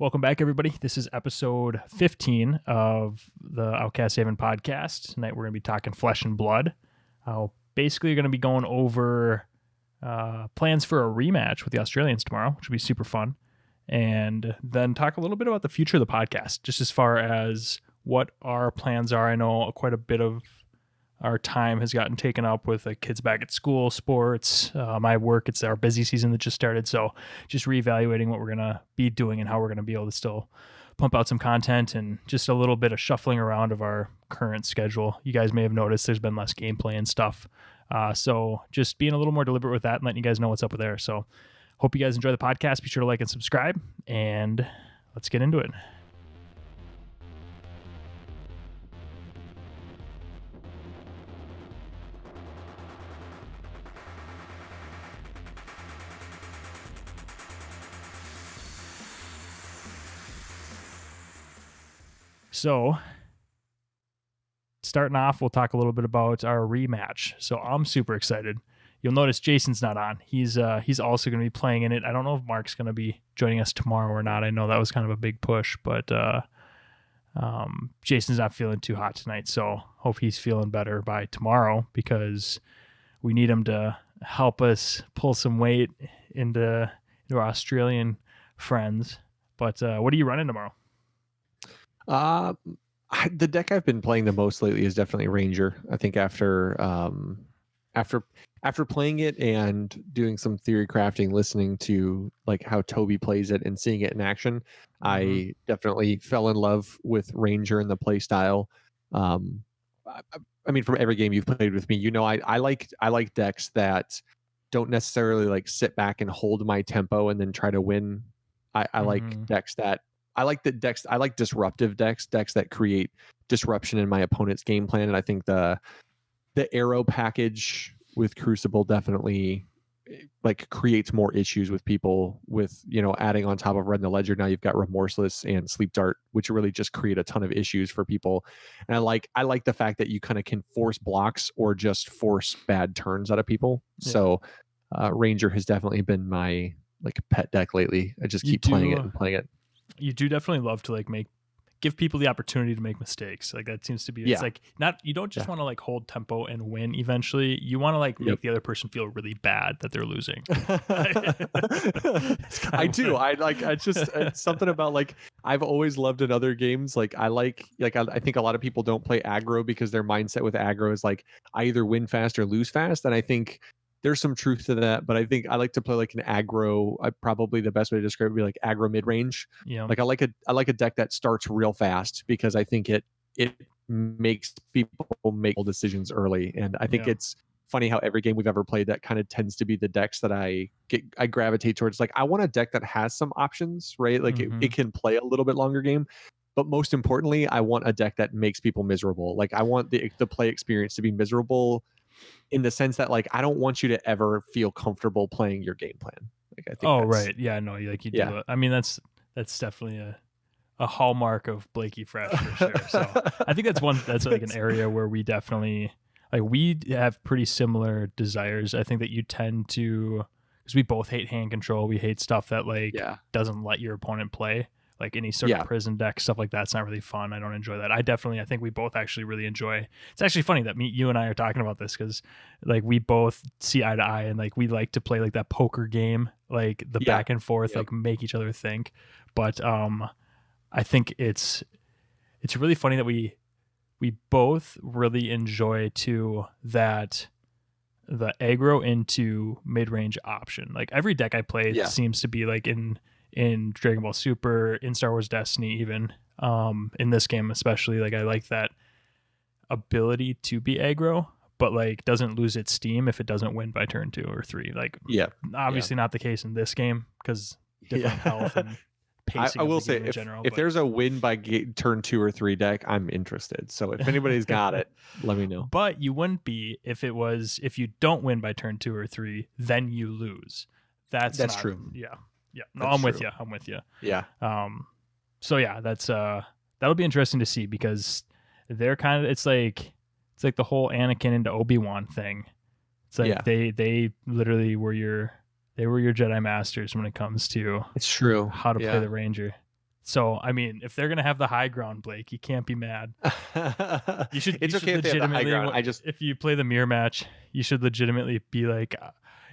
Welcome back, everybody. This is episode 15 of the Outcast Haven podcast. Tonight, we're going to be talking Flesh and Blood. Basically, you're going to be going over plans for a rematch with the Australians tomorrow, which will be super fun. And then talk a little bit about the future of the podcast, just as far as what our plans are. I know quite a bit of our time has gotten taken up with the kids back at school, sports, my work. It's our busy season that just started. So just reevaluating what we're going to be doing and how we're going to be able to still pump out some content and just a little bit of shuffling around of our current schedule. You guys may have noticed there's been less gameplay and stuff. So just being a little more deliberate with that and letting you guys know what's up with there. So hope you guys enjoy the podcast. Be sure to like and subscribe, and let's get into it. So, starting off, we'll talk a little bit about our rematch. So, I'm super excited. You'll notice Jason's not on. He's also going to be playing in it. I don't know if Mark's going to be joining us tomorrow or not. I know that was kind of a big push, but Jason's not feeling too hot tonight. So, hope he's feeling better by tomorrow because we need him to help us pull some weight into our Australian friends. But what are you running tomorrow? The deck I've been playing the most lately is definitely Ranger. I think after playing it and doing some theory crafting, listening to like how Toby plays it and seeing it in action, I definitely fell in love with Ranger and the play style. I mean, from every game you've played with me, you know, I like decks that don't necessarily like sit back and hold my tempo and then try to win. I like decks that I like disruptive decks that create disruption in my opponent's game plan. And I think the arrow package with Crucible definitely like creates more issues with people with, you know, adding on top of Red in the Ledger. Now you've got Remorseless and Sleep Dart, which really just create a ton of issues for people. And I like the fact that you kind of can force blocks or just force bad turns out of people. Yeah. So Ranger has definitely been my like pet deck lately. I just keep playing it. You do definitely love to like give people the opportunity to make mistakes. Like that seems to be, it's like not, you don't just want to like hold tempo and win eventually. You want to like make the other person feel really bad that they're losing. I do. It's something about like, I've always loved in other games. Like I think a lot of people don't play aggro because their mindset with aggro is like, I either win fast or lose fast. And I think there's some truth to that, but I think I like to play like an aggro. Probably the best way to describe it would be like aggro mid range. Yeah. Like I like a deck that starts real fast because I think it makes people make decisions early. And I think it's funny how every game we've ever played that kind of tends to be the decks that I gravitate towards. Like I want a deck that has some options, right? Like it can play a little bit longer game. But most importantly, I want a deck that makes people miserable. Like I want the play experience to be miserable in the sense that like I don't want you to ever feel comfortable playing your game plan. Like I think right. Yeah, no, like you do it. I mean that's definitely a hallmark of Blakey Fresh for sure. So I think that's like an area where we definitely like we have pretty similar desires. I think that you tend to, because we both hate hand control. We hate stuff that like doesn't let your opponent play. Like any sort of prison deck, stuff like that's not really fun. I don't enjoy that. I think we both actually really enjoy. It's actually funny that you and I are talking about this because like we both see eye to eye and like we like to play like that poker game, like the back and forth, like make each other think. But I think it's really funny that we both really enjoy too that the aggro into mid-range option. Like every deck I play seems to be like in Dragon Ball Super, in Star Wars Destiny even, in this game especially, like I like that ability to be aggro, but like doesn't lose its steam if it doesn't win by turn 2 or 3. Like obviously not the case in this game because different health and pacing. I will say if there's a win by turn 2 or 3 deck, I'm interested. So if anybody's got it, let me know. But you wouldn't be if you don't win by turn 2 or 3, then you lose. That's true. Yeah. No, I'm with you. Yeah. So yeah, that's that'll be interesting to see because they're kind of it's like the whole Anakin into Obi-Wan thing. It's like they literally were your Jedi masters when it comes to it's true how to play the Ranger. So, I mean, if they're gonna have the high ground, Blake, you can't be mad. You should. It's You okay should if they have the high ground. if you play the mirror match, you should legitimately be like,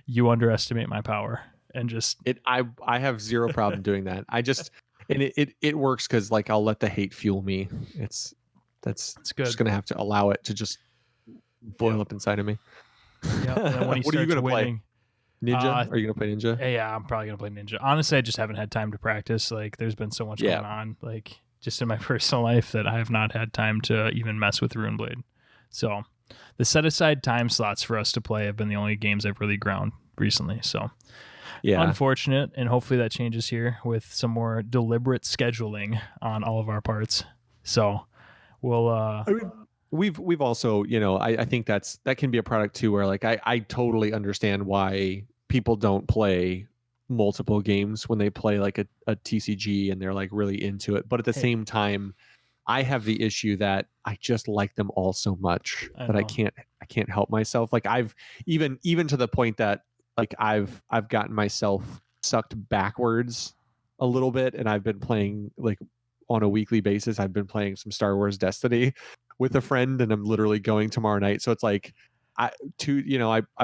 you underestimate my power, and just I have zero problem doing that. I just and it works because like I'll let the hate fuel me. That's good. just gonna have to allow it to just boil up inside of me. Yeah. And then when he What are you starts gonna winning, play? Ninja? Are you gonna play Ninja? yeah, I'm probably gonna play Ninja. Honestly, I just haven't had time to practice. Like, there's been so much going on, like just in my personal life, that I have not had time to even mess with Runeblade. So, the set aside time slots for us to play have been the only games I've really ground recently. So, Yeah, unfortunate, and hopefully that changes here with some more deliberate scheduling on all of our parts. So, we'll. I mean, we've also, I think that can be a product too, where like I totally understand why people don't play multiple games when they play like a TCG and they're like really into it. But at the same time, I have the issue that I just like them all so much that I can't help myself. Like I've even to the point that like I've gotten myself sucked backwards a little bit, and I've been playing like on a weekly basis. I've been playing some Star Wars Destiny with a friend, and I'm literally going tomorrow night. So it's like I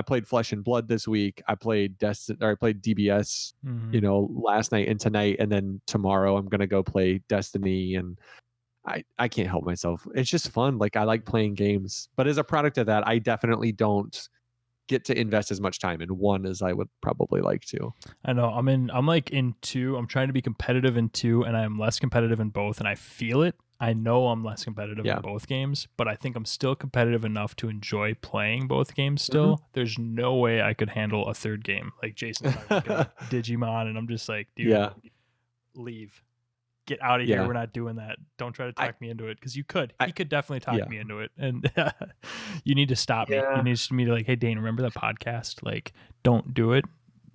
played Flesh and Blood this week. I played DBS, last night and tonight, and then tomorrow I'm gonna go play Destiny, and I can't help myself. It's just fun. Like I like playing games, but as a product of that, I definitely don't get to invest as much time in one as I would probably like to. I know. I'm like in 2. I'm trying to be competitive in 2, and I'm less competitive in both, and I feel it. I know I'm less competitive in both games, but I think I'm still competitive enough to enjoy playing both games still. There's no way I could handle a third game. Like Jason and I were Digimon, and I'm just like, dude, leave. Get out of here. We're not doing that. Don't try to talk me into it, because you could. He could definitely talk me into it, and you need to stop me. You need me to like, hey Dane, remember that podcast? Like, don't do it.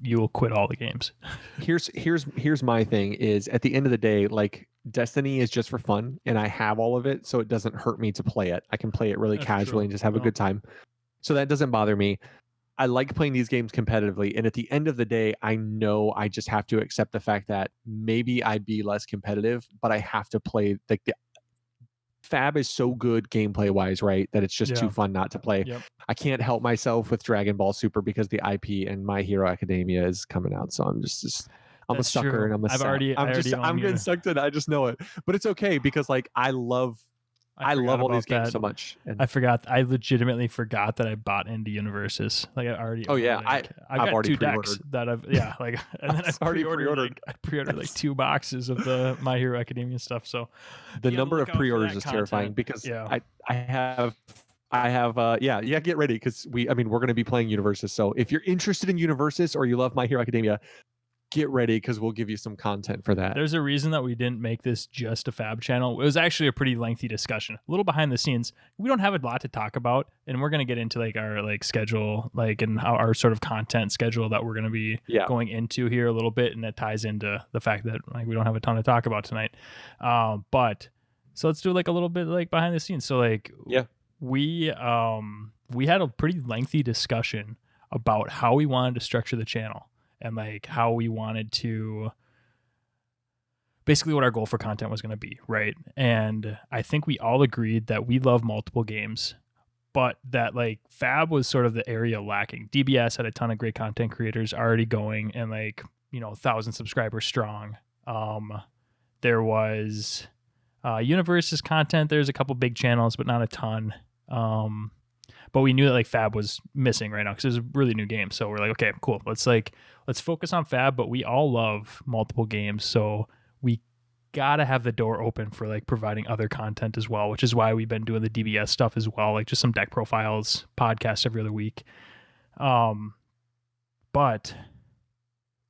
You will quit all the games. Here's my thing is, at the end of the day, like Destiny is just for fun, and I have all of it, so it doesn't hurt me to play it. I can play it really casually and just have a good time. So that doesn't bother me. I like playing these games competitively, and at the end of the day, I know I just have to accept the fact that maybe I'd be less competitive, but I have to play. Like the Fab is so good gameplay wise, right? That it's just too fun not to play. Yep. I can't help myself with Dragon Ball Super because the IP and My Hero Academia is coming out, so I'm just I'm a sucker, and I'm getting sucked in. I just know it, but it's okay because like I love all these games so much. And I forgot. I legitimately forgot that I bought into Universes. Like I already. Oh yeah, I've got 2 decks that I've like, and then I pre-ordered. I pre-ordered like 2 boxes of the My Hero Academia stuff. So the number of pre-orders is terrifying because I have get ready because we're going to be playing Universes. So if you're interested in Universes or you love My Hero Academia, get ready because we'll give you some content for that. There's a reason that we didn't make this just a Fab channel. It was actually a pretty lengthy discussion. A little behind the scenes. We don't have a lot to talk about, and we're going to get into like our like schedule, like, and how our sort of content schedule that we're going to be going into here a little bit, and it ties into the fact that like we don't have a ton to talk about tonight. But so let's do like a little bit like behind the scenes. So like we had a pretty lengthy discussion about how we wanted to structure the channel. And like how we wanted to, basically what our goal for content was going to be, right? And I think we all agreed that we love multiple games, but that like Fab was sort of the area lacking. DBS had a ton of great content creators already going, and like 1,000 subscribers strong. There was Universe's content. There's a couple big channels, but not a ton. But we knew that like Fab was missing right now because it was a really new game. So we're like, okay, cool. Let's focus on Fab, but we all love multiple games. So we gotta have the door open for like providing other content as well, which is why we've been doing the DBS stuff as well, like just some deck profiles, podcasts every other week. But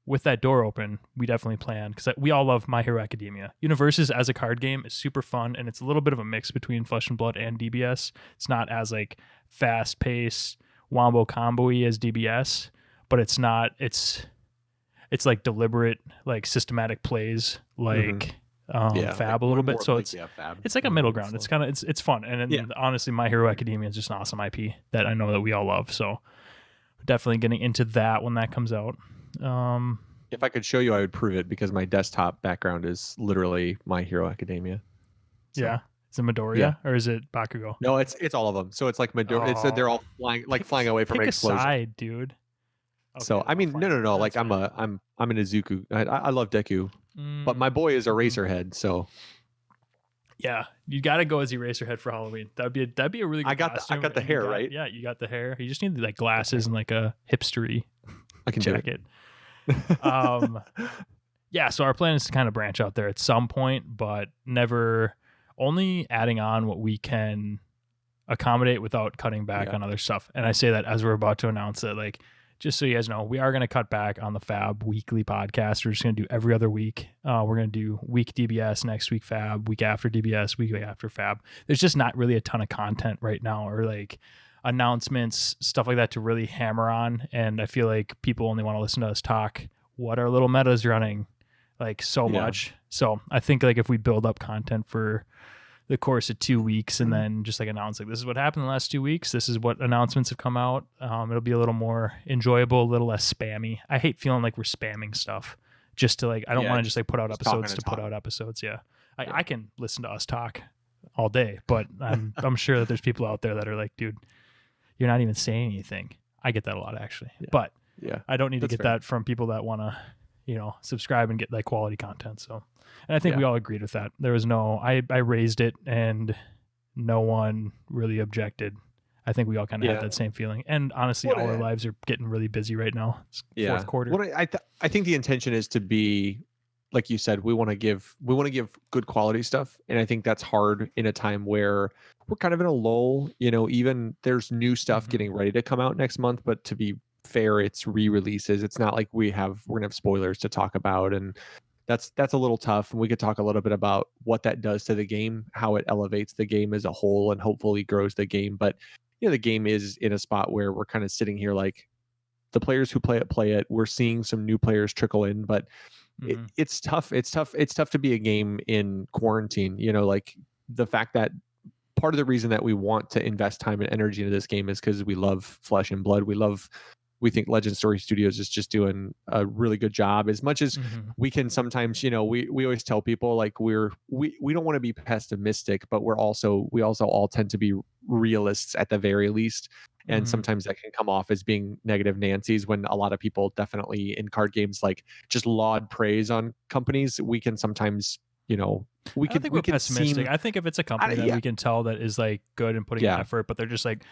with that door open, we definitely plan, because we all love My Hero Academia. Universes as a card game is super fun, and it's a little bit of a mix between Flesh and Blood and DBS. It's not as like fast-paced, wombo combo-y as DBS, but it's it's like deliberate, like systematic plays, like Fab a little bit. So it's like a middle ground. It's kind of it's fun, and then honestly, My Hero Academia is just an awesome IP that I know that we all love. So definitely getting into that when that comes out. If I could show you, I would prove it because my desktop background is literally My Hero Academia. So Yeah. Is it yeah, Midoriya or is it Bakugo? no, it's all of them. So it's like it's they're Oh, all flying away from pick an a explosion. side, dude. Okay, So they're I all mean, flying away. no. Like That's fine. I'm an Izuku. I love Deku, but my boy is a Mhm. Racerhead. So Yeah, you got to go as Eraserhead for Halloween. That'd be a really good I costume. got the And you hair right. yeah, you got the hair. You just need like glasses and like a hipstery I can jacket. do it. Yeah, so our plan is to kind of branch out there at some point, but never only adding on what we can accommodate without cutting back Yeah. on other stuff. And I say that as we're about to announce that, like, just so you guys know, we are going to cut back on the Fab weekly podcast. We're just going to do every other week. We're going to do week DBS, next week Fab, week after DBS, week after Fab. There's just not really a ton of content right now, or like announcements, stuff like that to really hammer on. And I feel like people only want to listen to us talk what our little meta's running, like so much. So I think like if we build up content for the course of 2 weeks and then just like announce like this is what happened in the last 2 weeks, this is what announcements have come out, it'll be a little more enjoyable, a little less spammy. I hate feeling like we're spamming stuff just to like, I don't want to just like put out episodes to put out episodes. I can listen to us talk all day, but I'm sure that there's people out there that are like, dude, you're not even saying anything. I get that a lot actually, but I don't need to get that from people that want to, subscribe and get like quality content. So, and I think we all agreed with that. There was I raised it and no one really objected. I think we all kind of had that same feeling. And honestly, all our lives are getting really busy right now. It's fourth quarter. What I think the intention is to be, like you said, we want to give good quality stuff. And I think that's hard in a time where we're kind of in a lull, even there's new stuff getting ready to come out next month, but to be fair, it's re-releases. It's not like we're gonna have spoilers to talk about, and that's a little tough. And we could talk a little bit about what that does to the game, how it elevates the game as a whole, and hopefully grows the game. But the game is in a spot where we're kind of sitting here like the players who play it. We're seeing some new players trickle in, but it's tough. It's tough to be a game in quarantine. Like the fact that part of the reason that we want to invest time and energy into this game is because we love Flesh and Blood. We think Legend Story Studios is just doing a really good job. As much as we can sometimes, we always tell people like we don't want to be pessimistic, but we also all tend to be realists at the very least. And sometimes that can come off as being negative Nancy's when a lot of people definitely in card games like just laud praise on companies. We can sometimes, I think we're pessimistic. I think if it's a company that we can tell that is like good and putting in effort, but they're just like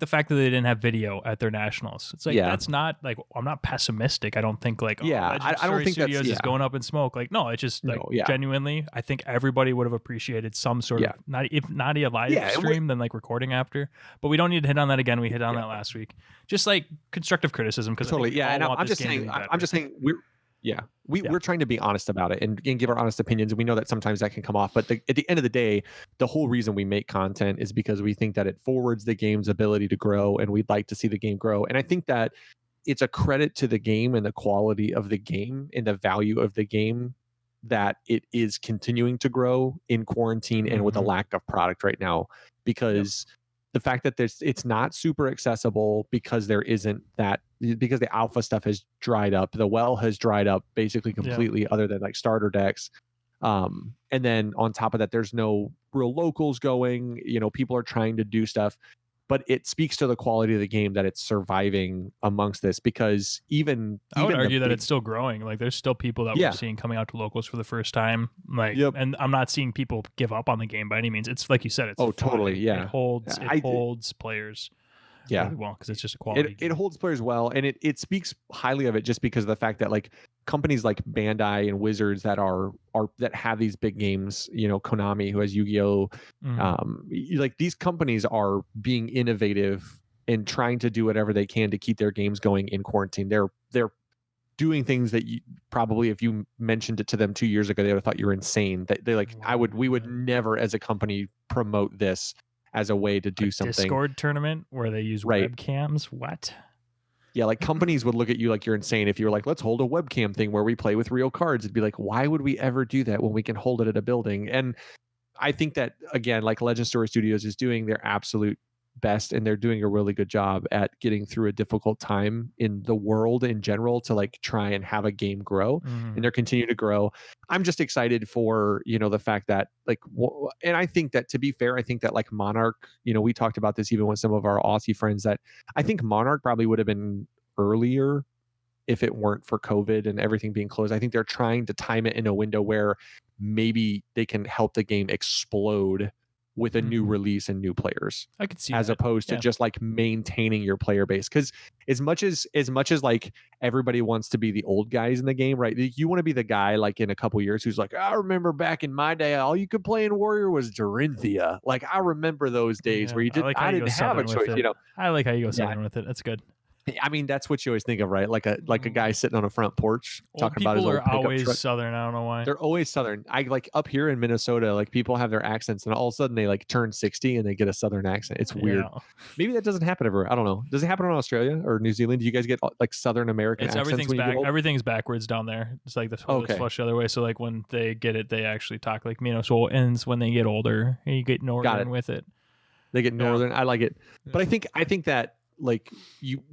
the fact that they didn't have video at their nationals. It's like that's not like I'm not pessimistic. I don't think like I don't think Studios is going up in smoke. Like no, it's just like genuinely. I think everybody would have appreciated some sort of not a live stream than like recording after. But we don't need to hit on that again. We hit on that last week. Just like constructive criticism because totally and I'm just saying we're trying to be honest about it and give our honest opinions. We know that sometimes that can come off, but at the end of the day, the whole reason we make content is because we think that it forwards the game's ability to grow, and we'd like to see the game grow. And I think that it's a credit to the game and the quality of the game and the value of the game that it is continuing to grow in quarantine and with a lack of product right now, because the fact that it's not super accessible because because the alpha stuff has dried up, the well has dried up basically completely, other than like starter decks. And then on top of that, there's no real locals going. People are trying to do stuff, but it speaks to the quality of the game that it's surviving amongst this, because I would argue that it's still growing. Like there's still people that we're seeing coming out to locals for the first time. Like, and I'm not seeing people give up on the game by any means. It's like you said, it's totally. Yeah. It holds players really well because it's just a quality game. It holds players well, and it speaks highly of it just because of the fact that like companies like Bandai and Wizards that have these big games, Konami, who has Yu-Gi-Oh, like these companies are being innovative and trying to do whatever they can to keep their games going in quarantine. They're doing things that probably if you mentioned it to them 2 years ago, they would have thought you were insane. They're like, we would never as a company promote this as a way to do something. Discord tournament where they use webcams. What? Yeah, like companies would look at you like you're insane if you were like, let's hold a webcam thing where we play with real cards. It'd be like, why would we ever do that when we can hold it at a building? And I think that, again, like Legend Story Studios is doing their absolute best, and they're doing a really good job at getting through a difficult time in the world in general to like try and have a game grow, and they're continuing to grow. I'm just excited for, the fact that like, and I think that, to be fair, I think that like Monarch, we talked about this even with some of our Aussie friends, that I think Monarch probably would have been earlier if it weren't for COVID and everything being closed. I think they're trying to time it in a window where maybe they can help the game explode with a new release and new players. I could see as that. opposed to just like maintaining your player base. Because as much as like everybody wants to be the old guys in the game, right? You want to be the guy like in a couple years who's like, I remember back in my day, all you could play in Warrior was Dorinthia. Like I remember those days where I didn't have a choice. I like how you go southern with it. That's good. I mean, that's what you always think of, right? Like a guy sitting on a front porch talking about his old pickup always truck. southern. I don't know why. They're always southern. I like up here in Minnesota, like people have their accents, and all of a sudden they like turn 60 and they get a southern accent. It's weird. Yeah. Maybe that doesn't happen everywhere. I don't know. Does it happen in Australia or New Zealand? Do you guys get like Southern American accents? Everything's backwards down there. It's like this flush the other way. So like when they get it, they actually talk like Minnesotans. When they get older, you get northern with it. They get northern. I like it, but I think that like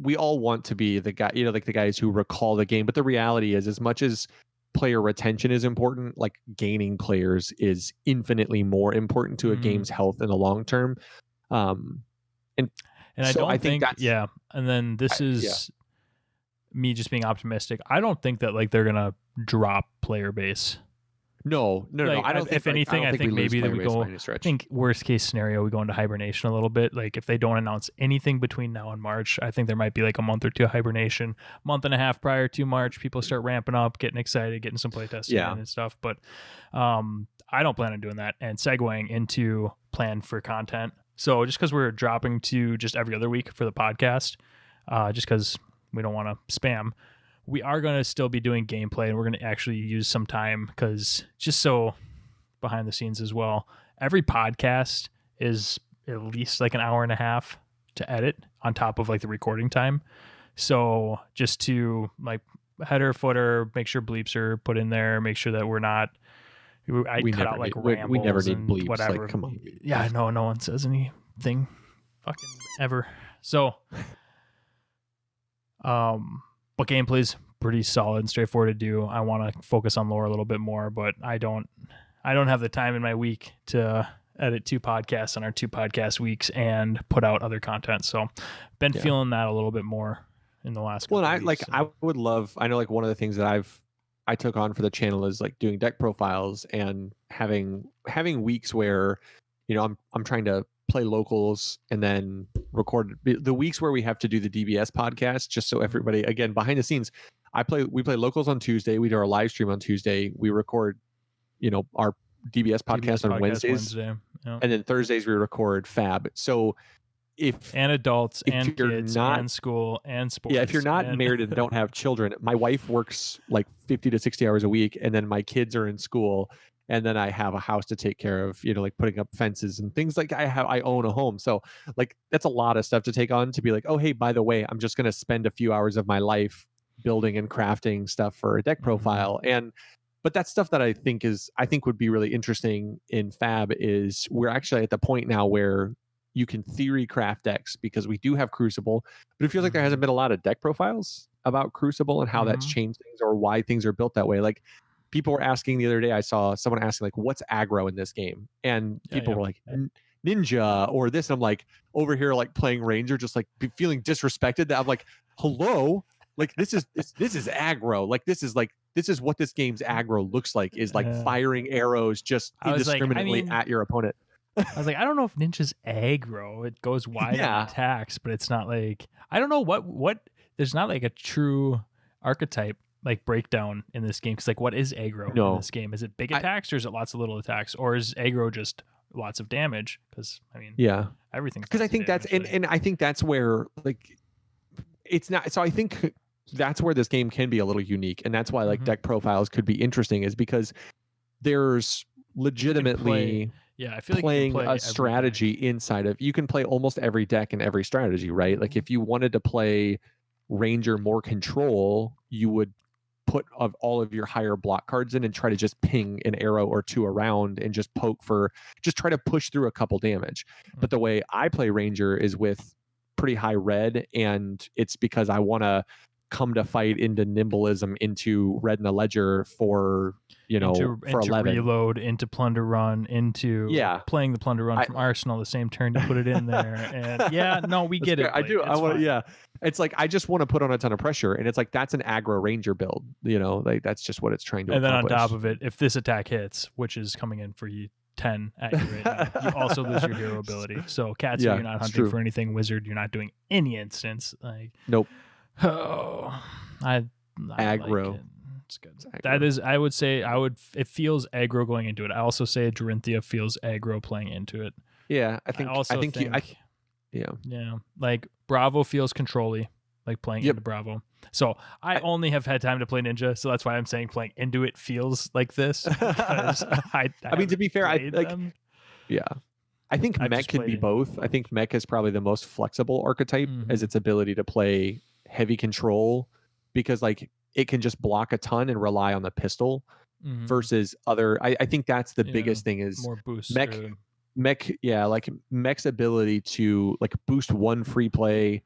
we all want to be the guy, like the guys who recall the game. But the reality is, as much as player retention is important, like gaining players is infinitely more important to a game's health in the long term. And I think that's, and then this is me just being optimistic. I don't think that like they're gonna drop player base. No. I don't think. If anything, I think maybe we go. I think worst case scenario, we go into hibernation a little bit. Like if they don't announce anything between now and March, I think there might be like a month or two hibernation. Month and a half prior to March, people start ramping up, getting excited, getting some playtesting and stuff. But I don't plan on doing that. And segueing into plan for content. So just because we're dropping to just every other week for the podcast, just because we don't want to spam. We are going to still be doing gameplay, and we're going to actually use some time because just so behind the scenes as well, every podcast is at least like an hour and a half to edit on top of like the recording time. So just to like header, footer, make sure bleeps are put in there, make sure that we're not, we cut out like rambles. We never need bleeps. Whatever. Like, come on. Yeah, no one says anything fucking ever. So, but gameplay's pretty solid and straightforward to do. I want to focus on lore a little bit more, but I don't have the time in my week to edit 2 podcasts on our 2 podcast weeks and put out other content. So been feeling that a little bit more in the last couple weeks. Like I would love, I know like one of the things that I took on for the channel is like doing deck profiles and having weeks where, I'm trying to play locals and then record the weeks where we have to do the DBS podcast, just so everybody, again, behind the scenes, we play locals on Tuesday. We do our live stream on Tuesday. We record, our DBS podcast on Wednesdays. Yeah. And then Thursdays we record Fab. So and adults and kids and school and sports. Yeah, if you're not married and don't have children, my wife works like 50 to 60 hours a week, and then my kids are in school, and then I have a house to take care of, like putting up fences and things. Like I own a home. So like that's a lot of stuff to take on, to be like, oh, hey, by the way, I'm just going to spend a few hours of my life building and crafting stuff for a deck profile. But that's stuff that I think would be really interesting in Fab. Is we're actually at the point now where you can theory craft decks, because we do have Crucible, but it feels like there hasn't been a lot of deck profiles about Crucible and how that's changed things or why things are built that way. Like people were asking the other day, I saw someone asking like, what's aggro in this game? And people were like, ninja or this. And I'm like over here, like playing Ranger, just like feeling disrespected, that I'm like, hello, like this is aggro. Like this is what this game's aggro looks like, is like firing arrows just indiscriminately at your opponent. I was like, I don't know if ninja's aggro. It goes wide on attacks, but it's not like, I don't know what there's not like a true archetype like breakdown in this game. Cause like, what is aggro in this game? Is it big attacks or is it lots of little attacks, or is aggro just lots of damage? Cause I mean, everything. Cause I think that's, and I think that's where like, it's not, so I think that's where this game can be a little unique. And that's why like deck profiles could be interesting, is because there's legitimately I feel playing like a strategy inside of, you can play almost every deck and every strategy, right? Like if you wanted to play Ranger more control, you would put of all of your higher block cards in and try to just ping an arrow or two around and just just try to push through a couple damage. But the way I play Ranger is with pretty high red, and it's because I want to come to fight into nimbleism, into red in the ledger for into 11 reload, into plunder run, into playing the plunder run from Arsenal the same turn you put it in there. And we get it. I do. I want to. It's like I just want to put on a ton of pressure, and it's like that's an aggro Ranger build. Like that's just what it's trying to. And accomplish. Then on top of it, if this attack hits, which is coming in for you 10 at your rate now, you also lose your hero ability. So Katsu, you're not hunting for anything. Wizard, you're not doing any instance. Nope. Oh, I aggro. Like it. It's good. That is, I would say, it feels aggro going into it. I also say Dorinthia feels aggro playing into it. Yeah, I think like Bravo feels control-y, like playing into Bravo. So I only have had time to play Ninja, so that's why I'm saying playing into it feels like this. Because I mean, to be fair, I like them. I think Mech can be both. I think Mech is probably the most flexible archetype as its ability to play heavy control, because like it can just block a ton and rely on the pistol versus other. I think that's the biggest thing is more boost. Mech, like Mech's ability to like boost one free play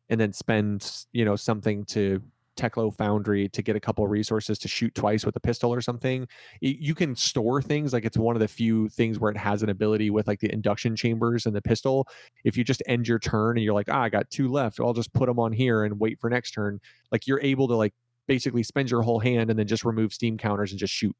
and then spend something to Teklo Foundry to get a couple resources to shoot twice with a pistol or something. You can store things, like it's one of the few things where it has an ability with like the induction chambers and the pistol. If you just end your turn and you're like, I got 2 left, I'll just put them on here and wait for next turn. Like you're able to like basically spend your whole hand and then just remove steam counters and just shoot.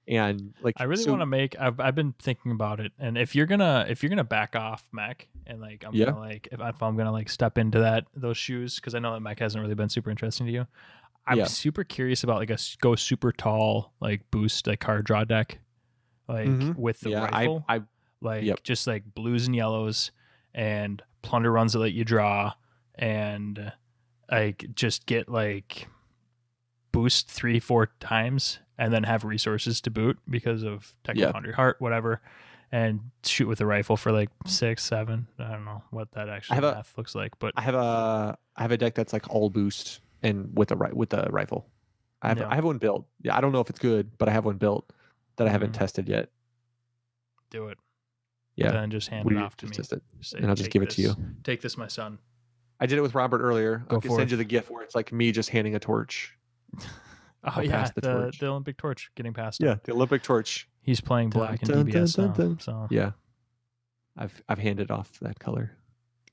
And like I really want to make. I've been thinking about it, and if you're gonna back off Mech, and like I'm gonna like if I'm gonna like step into those shoes, because I know that Mech hasn't really been super interesting to you. I'm super curious about like a go super tall like boost like card draw deck, like with the rifle, just like blues and yellows and plunder runs that let you draw, and like just get like boost 3-4 times and then have resources to boot because of Techno Foundry Heart, whatever, and shoot with a rifle for like 6-7. I don't know what that actually math looks like, but I have a deck that's like all boost and with the rifle. I have one built. I don't know if it's good, but I have one built that I haven't tested yet. Do it. Yeah. Then just hand it off to me. Test it, and I'll just give it to you. Take this, my son. I did it with Robert earlier. I can send you the GIF where it's like me just handing a torch. The Olympic torch getting past him. Yeah, the Olympic torch. He's playing black in DBS now. So yeah, I've handed off that color.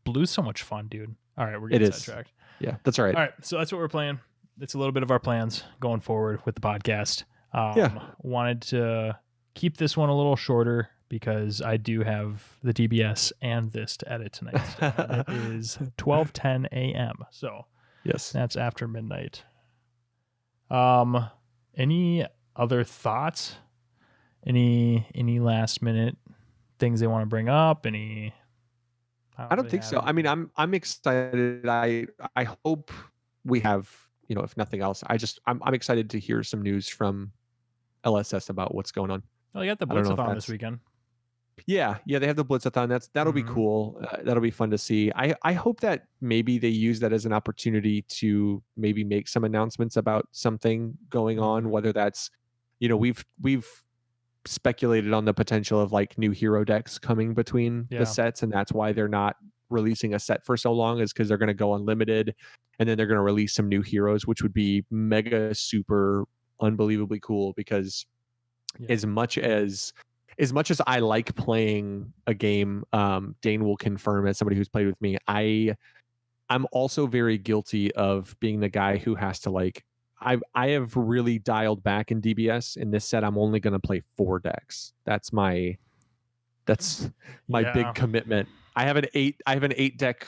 Blue's so much fun, dude. All right, we're getting sidetracked. Yeah, that's all right. All right, so that's what we're playing. It's a little bit of our plans going forward with the podcast. Wanted to keep this one a little shorter because I do have the DBS and this to edit tonight. It is 12:10 a.m. So yes, that's after midnight. Any other thoughts? Any last minute things they want to bring up? I don't think so. I mean, I'm excited. I hope we have, if nothing else, I'm excited to hear some news from LSS about what's going on. Oh, you got the Blitzathon this weekend. Yeah, they have the Blitzathon. That'll be cool. That'll be fun to see. I hope that maybe they use that as an opportunity to maybe make some announcements about something going on, whether that's, we've speculated on the potential of like new hero decks coming between the sets, and that's why they're not releasing a set for so long, is because they're going to go unlimited and then they're going to release some new heroes, which would be mega super unbelievably cool, because as much as I like playing a game, Dane will confirm, as somebody who's played with me, I'm also very guilty of being the guy who has to like, I have really dialed back in DBS. In this set, I'm only going to play 4 decks. That's my big commitment. I have an 8 deck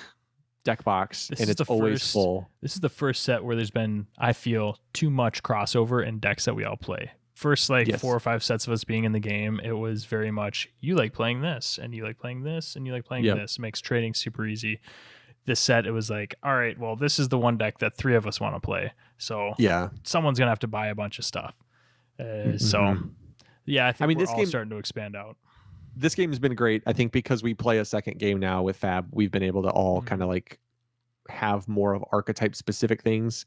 box, and it's always full. This is the first set where there's been, I feel, too much crossover in decks that we all play. First 4 or 5 sets of us being in the game, it was very much you like playing this and you like playing this and you like playing this. It makes trading super easy. This set, it was like, all right, well, this is the one deck that 3 of us want to play. So someone's gonna have to buy a bunch of stuff. So I think we're all starting to expand out. This game has been great. I think because we play a second game now with Fab, we've been able to all kind of like have more of archetype specific things.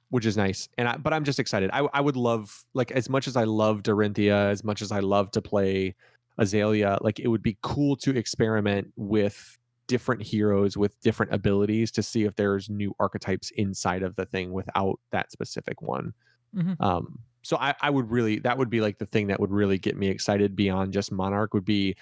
which is nice. But I'm just excited. I would love, like, as much as I love Dorinthia, as much as I love to play Azalea, like, it would be cool to experiment with different heroes with different abilities to see if there's new archetypes inside of the thing without that specific one. So I would really, that would be like the thing that would really get me excited beyond just Monarch would be,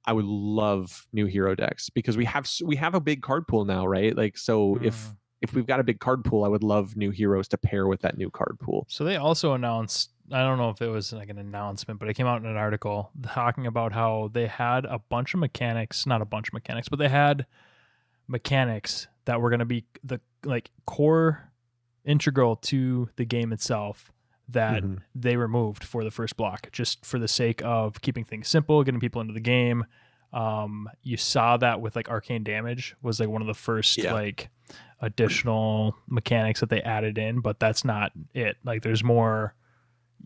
I would love new hero decks, because we have a big card pool now, right? Like, so if we've got a big card pool, I would love new heroes to pair with that new card pool. So they also announced, I don't know if it was like an announcement, but it came out in an article talking about how they had a bunch of mechanics, not a bunch of mechanics, but they had mechanics that were going to be the like core integral to the game itself that they removed for the first block, just for the sake of keeping things simple, getting people into the game. You saw that with like arcane damage was like one of the first like additional mechanics that they added in, but that's not it. Like there's more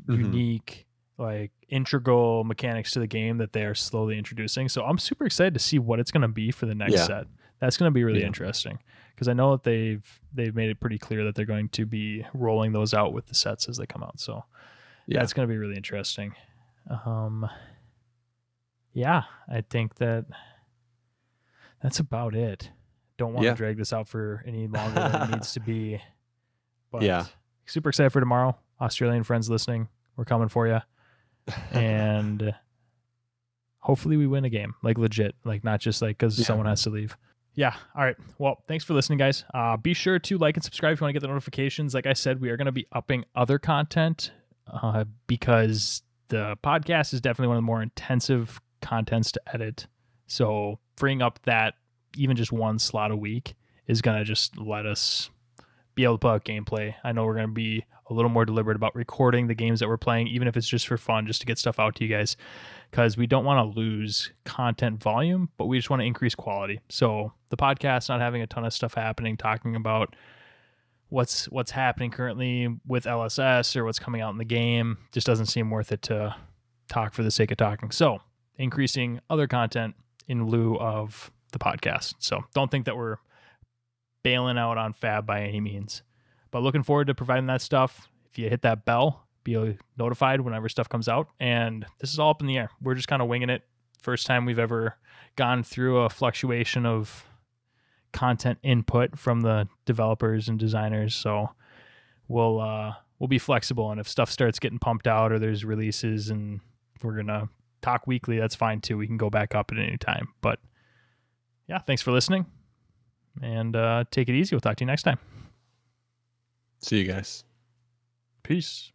unique, like integral mechanics to the game that they are slowly introducing. So I'm super excited to see what it's going to be for the next set. That's going to be really interesting, because I know that they've made it pretty clear that they're going to be rolling those out with the sets as they come out. So that's going to be really interesting. Yeah, I think that's about it. Don't want to drag this out for any longer than it needs to be. But super excited for tomorrow. Australian friends listening, we're coming for you. And hopefully we win a game, like legit, like not just like because someone has to leave. Yeah. All right. Well, thanks for listening, guys. Be sure to like and subscribe if you want to get the notifications. Like I said, we are going to be upping other content because the podcast is definitely one of the more intensive contents to edit. So freeing up that even just one slot a week is going to just let us be able to put out gameplay. I know we're going to be a little more deliberate about recording the games that we're playing, even if it's just for fun, just to get stuff out to you guys, because we don't want to lose content volume, but we just want to increase quality. So the podcast not having a ton of stuff happening, talking about what's happening currently with LSS or what's coming out in the game, just doesn't seem worth it to talk for the sake of talking. So increasing other content in lieu of the podcast. So don't think that we're bailing out on Fab by any means, but looking forward to providing that stuff. If you hit that bell, be notified whenever stuff comes out. And this is all up in the air. We're just kind of winging it. First time we've ever gone through a fluctuation of content input from the developers and designers. So we'll be flexible. And if stuff starts getting pumped out or there's releases and we're going to talk weekly, that's fine too. We can go back up at any time. But yeah, thanks for listening, and take it easy. We'll talk to you next time. See you guys. Peace.